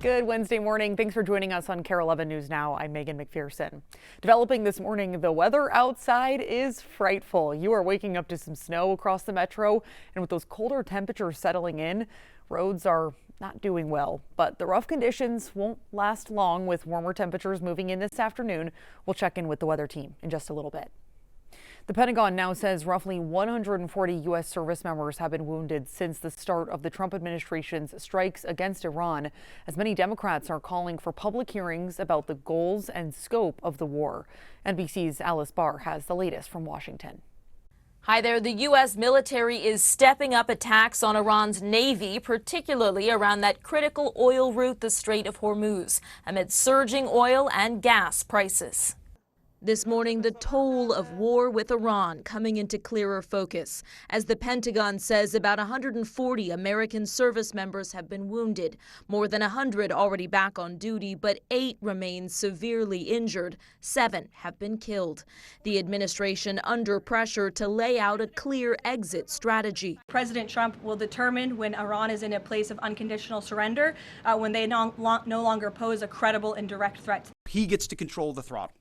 Good Wednesday morning. Thanks for joining us on Kare 11 News Now. I'm Megan McPherson. Developing this morning, the weather outside is frightful. You are waking up to some snow across the metro, and with those colder temperatures settling in, roads are not doing well. But the rough conditions won't last long with warmer temperatures moving in this afternoon. We'll check in with the weather team in just a little bit. The Pentagon now says roughly 140 U.S. service members have been wounded since the start of the Trump administration's strikes against Iran, as many Democrats are calling for public hearings about the goals and scope of the war. NBC's Alice Barr has the latest from Washington. Hi there. The U.S. military is stepping up attacks on Iran's Navy, particularly around that critical oil route, the Strait of Hormuz, amid surging oil and gas prices. This morning, the toll of war with Iran coming into clearer focus, as the Pentagon says about 140 American service members have been wounded, more than 100 already back on duty, but 8 remain severely injured. 7 have been killed. The administration under pressure to lay out a clear exit strategy. President Trump will determine when Iran is in a place of unconditional surrender, when they no longer pose a credible and direct threat. He gets to control the throttle.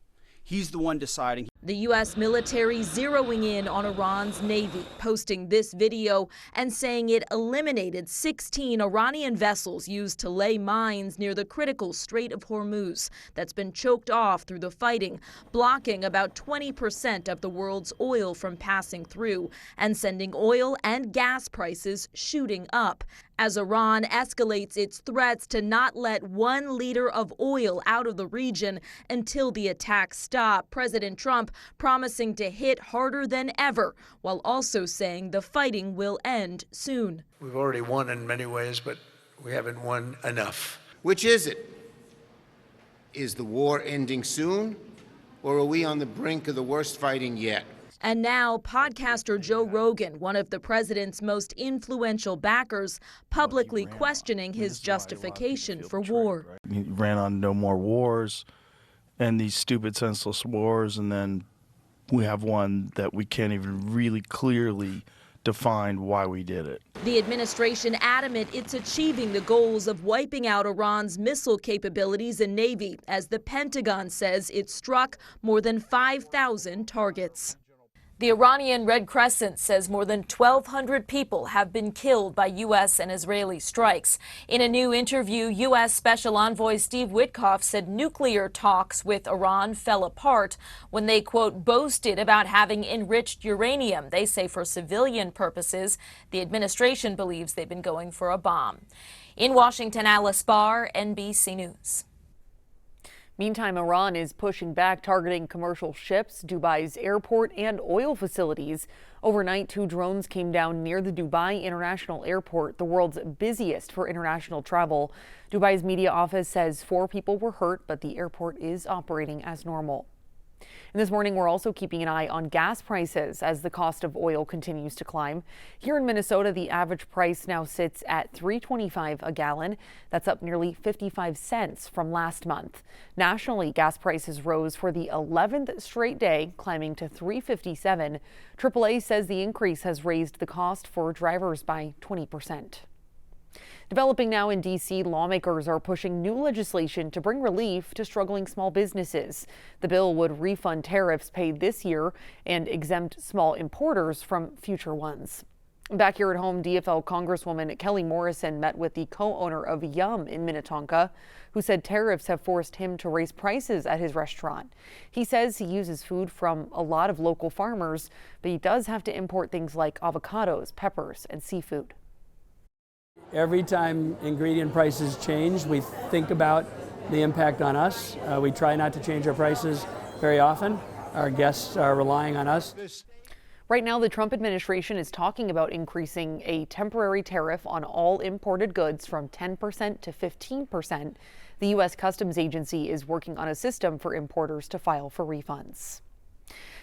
He's the one deciding. The U.S. military zeroing in on Iran's Navy, posting this video and saying it eliminated 16 Iranian vessels used to lay mines near the critical Strait of Hormuz that's been choked off through the fighting, blocking about 20% of the world's oil from passing through and sending oil and gas prices shooting up. As Iran escalates its threats to not let 1 liter of oil out of the region until the attacks stop, President Trump promising to hit harder than ever, while also saying the fighting will end soon. We've already won in many ways, but we haven't won enough. Which is it? Is the war ending soon, or are we on the brink of the worst fighting yet? And now, podcaster Joe Rogan, one of the president's most influential backers, publicly questioning his justification for war. He ran on no more wars and these stupid, senseless wars, and then we have one that we can't even really clearly define why we did it. The administration adamant it's achieving the goals of wiping out Iran's missile capabilities and Navy, as the Pentagon says it struck more than 5,000 targets. The Iranian Red Crescent says more than 1,200 people have been killed by U.S. and Israeli strikes. In a new interview, U.S. Special Envoy Steve Witkoff said nuclear talks with Iran fell apart when they, quote, boasted about having enriched uranium, they say for civilian purposes. The administration believes they've been going for a bomb. In Washington, Alice Barr, NBC News. Meantime, Iran is pushing back, targeting commercial ships, Dubai's airport, and oil facilities. Overnight, 2 drones came down near the Dubai International Airport, the world's busiest for international travel. Dubai's media office says 4 people were hurt, but the airport is operating as normal. And this morning, we're also keeping an eye on gas prices as the cost of oil continues to climb. Here in Minnesota, the average price now sits at $3.25 a gallon. That's up nearly 55 cents from last month. Nationally, gas prices rose for the 11th straight day, climbing to $3.57. AAA says the increase has raised the cost for drivers by 20%. Developing now in D.C., lawmakers are pushing new legislation to bring relief to struggling small businesses. The bill would refund tariffs paid this year and exempt small importers from future ones. Back here at home, DFL Congresswoman Kelly Morrison met with the co-owner of Yum in Minnetonka, who said tariffs have forced him to raise prices at his restaurant. He says he uses food from a lot of local farmers, but he does have to import things like avocados, peppers, and seafood. Every time ingredient prices change, we think about the impact on us. We try not to change our prices very often. Our guests are relying on us. Right now, the Trump administration is talking about increasing a temporary tariff on all imported goods from 10% to 15%. The U.S. Customs Agency is working on a system for importers to file for refunds.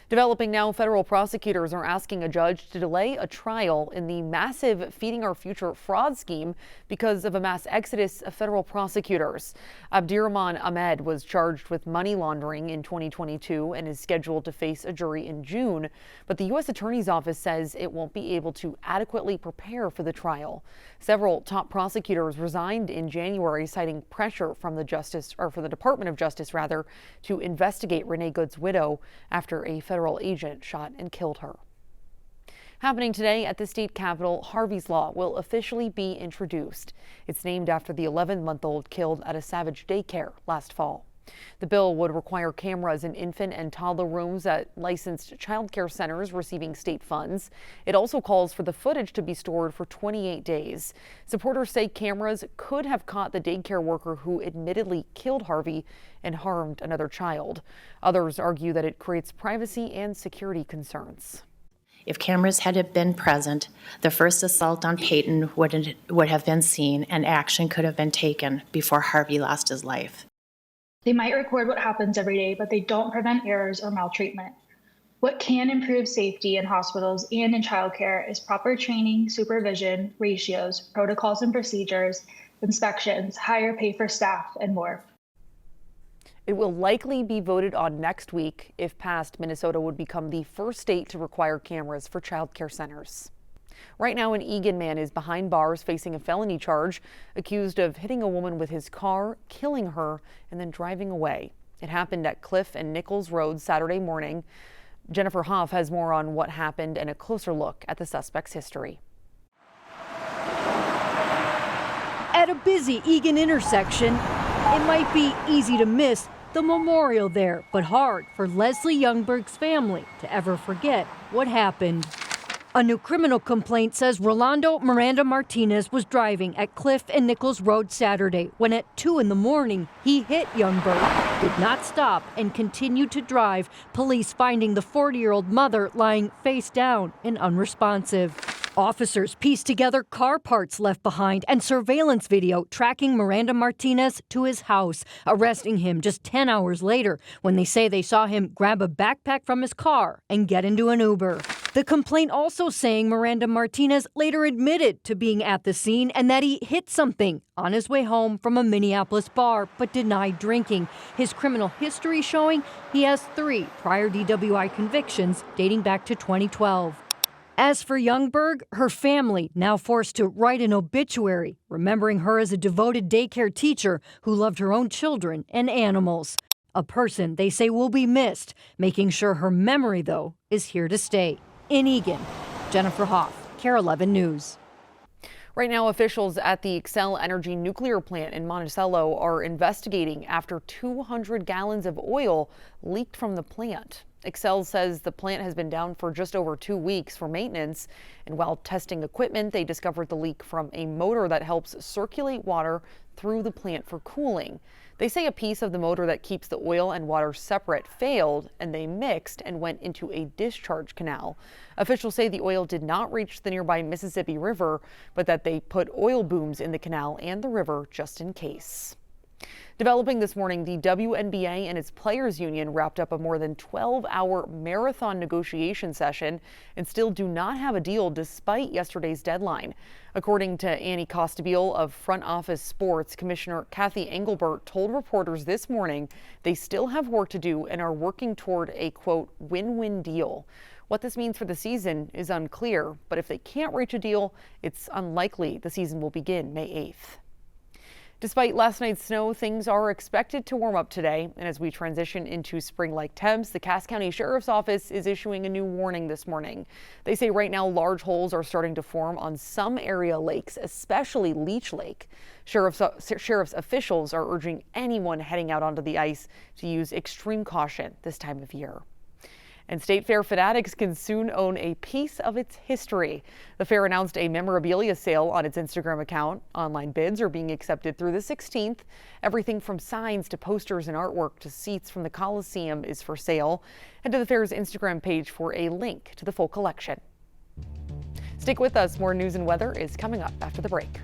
Developing now, federal prosecutors are asking a judge to delay a trial in the massive Feeding Our Future fraud scheme because of a mass exodus of federal prosecutors. Abdirahman Ahmed was charged with money laundering in 2022 and is scheduled to face a jury in June. But the U.S. Attorney's Office says it won't be able to adequately prepare for the trial. Several top prosecutors resigned in January, citing pressure from the Department of Justice, to investigate Renee Good's widow after a federal agent shot and killed her. Happening today at the state capitol, Harvey's Law will officially be introduced. It's named after the 11-month-old killed at a Savage daycare last fall. The bill would require cameras in infant and toddler rooms at licensed child care centers receiving state funds. It also calls for the footage to be stored for 28 days. Supporters say cameras could have caught the daycare worker who admittedly killed Harvey and harmed another child. Others argue that it creates privacy and security concerns. If cameras had been present, the first assault on Peyton would have been seen and action could have been taken before Harvey lost his life. They might record what happens every day, but they don't prevent errors or maltreatment. What can improve safety in hospitals and in childcare is proper training, supervision, ratios, protocols and procedures, inspections, higher pay for staff, and more. It will likely be voted on next week. If passed, Minnesota would become the first state to require cameras for child care centers. Right now, an Eagan man is behind bars facing a felony charge, accused of hitting a woman with his car, killing her, and then driving away. It happened at Cliff and Nichols Road Saturday morning. Jennifer Hoff has more on what happened and a closer look at the suspect's history. At a busy Eagan intersection, it might be easy to miss the memorial there, but hard for Leslie Youngberg's family to ever forget what happened. A new criminal complaint says Rolando Miranda Martinez was driving at Cliff and Nichols Road Saturday when at 2 a.m. he hit Youngberg, did not stop, and continued to drive, police finding the 40-year-old mother lying face down and unresponsive. Officers pieced together car parts left behind and surveillance video tracking Miranda Martinez to his house, arresting him just 10 hours later when they say they saw him grab a backpack from his car and get into an Uber. The complaint also saying Miranda Martinez later admitted to being at the scene and that he hit something on his way home from a Minneapolis bar but denied drinking. His criminal history showing he has 3 prior DWI convictions dating back to 2012. As for Youngberg, her family now forced to write an obituary, remembering her as a devoted daycare teacher who loved her own children and animals. A person they say will be missed, making sure her memory, though, is here to stay. In Eagan, Jennifer Hoff, Kare 11 News. Right now, officials at the Xcel Energy nuclear plant in Monticello are investigating after 200 gallons of oil leaked from the plant. Xcel says the plant has been down for just over 2 weeks for maintenance, and while testing equipment, they discovered the leak from a motor that helps circulate water through the plant for cooling. They say a piece of the motor that keeps the oil and water separate failed, and they mixed and went into a discharge canal. Officials say the oil did not reach the nearby Mississippi River, but that they put oil booms in the canal and the river just in case. Developing this morning, the WNBA and its players union wrapped up a more than 12-hour marathon negotiation session and still do not have a deal despite yesterday's deadline. According to Annie Costabile of Front Office Sports, Commissioner Kathy Engelbert told reporters this morning they still have work to do and are working toward a, quote, win-win deal. What this means for the season is unclear, but if they can't reach a deal, it's unlikely the season will begin May 8th. Despite last night's snow, things are expected to warm up today. And as we transition into spring-like temps, the Cass County Sheriff's Office is issuing a new warning this morning. They say right now large holes are starting to form on some area lakes, especially Leech Lake. Sheriff's officials are urging anyone heading out onto the ice to use extreme caution this time of year. And State Fair fanatics can soon own a piece of its history. The fair announced a memorabilia sale on its Instagram account. Online bids are being accepted through the 16th. Everything from signs to posters and artwork to seats from the Coliseum is for sale. Head to the fair's Instagram page for a link to the full collection. Stick with us. More news and weather is coming up after the break.